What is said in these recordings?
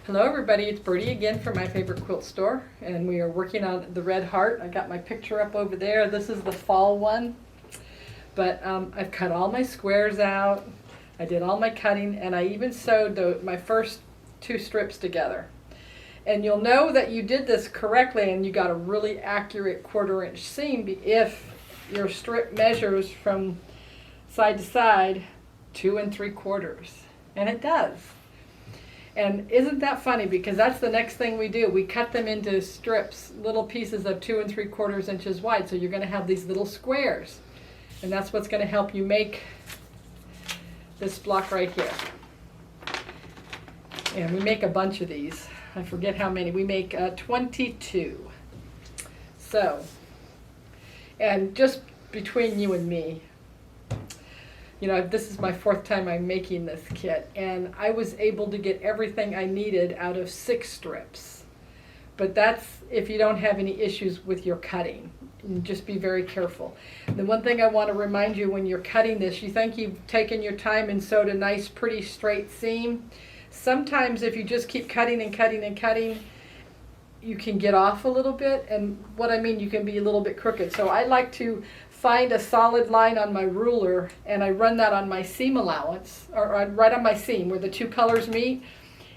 Hello everybody, it's Birdie again from My Favorite Quilt Store, and we are working on the red heart. I got my picture up over there. This is the fall one, but I've cut all my squares out. I did all my cutting, and I even sewed my first two strips together. And you'll know that you did this correctly and you got a really accurate 1/4 inch seam if your strip measures from side to side 2 3/4, and it does. And isn't that funny, because that's the next thing we do. We cut them into strips, little pieces of 2 3/4 inches wide, so you're going to have these little squares, and that's what's going to help you make this block right here. And we make a bunch of these. I forget how many. We make 22. So, and just between you and me, you know, this is my 4th time I'm making this kit, and I was able to get everything I needed out of 6 strips. But that's if you don't have any issues with your cutting. And just be very careful. The one thing I want to remind you, when you're cutting this, you think you've taken your time and sewed a nice, pretty straight seam. Sometimes if you just keep cutting and cutting and cutting, you can get off a little bit, and what I mean, you can be a little bit crooked. So I like to find a solid line on my ruler, and I run that on my seam allowance, or right on my seam where the two colors meet,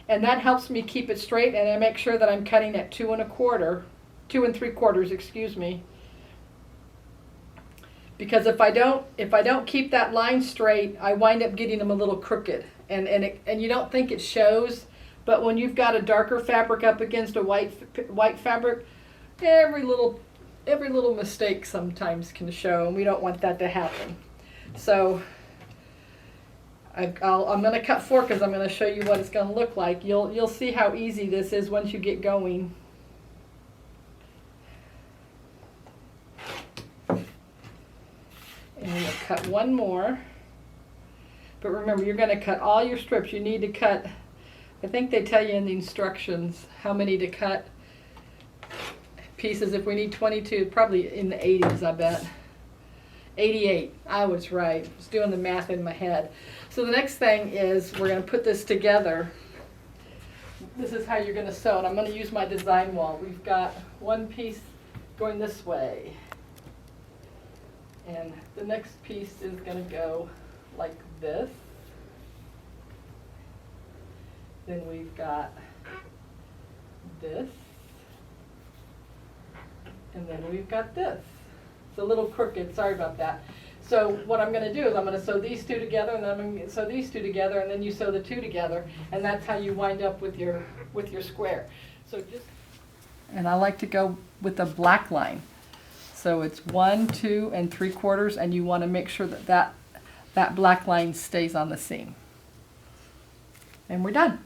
and that helps me keep it straight, and I make sure that I'm cutting at 2 3/4, excuse me. Because if I don't keep that line straight, I wind up getting them a little crooked, and you don't think it shows. But when you've got a darker fabric up against a white fabric, every little mistake sometimes can show, and we don't want that to happen. So I'm going to cut 4 because I'm going to show you what it's going to look like. You'll see how easy this is once you get going. And we'll cut one more. But remember, you're going to cut all your strips. You need to cut, I think they tell you in the instructions how many to cut pieces. If we need 22, probably in the 80s, I bet. 88, I was right. I was doing the math in my head. So the next thing is we're going to put this together. This is how you're going to sew, and I'm going to use my design wall. We've got one piece going this way, and the next piece is going to go like this. Then we've got this, and then we've got this. It's a little crooked, sorry about that. So what I'm going to do is I'm going to sew these two together, and then I'm going to sew these two together, and then you sew the two together, and that's how you wind up with your square. So and I like to go with a black line. So it's 1 2 3/4, and you want to make sure that black line stays on the seam. And we're done.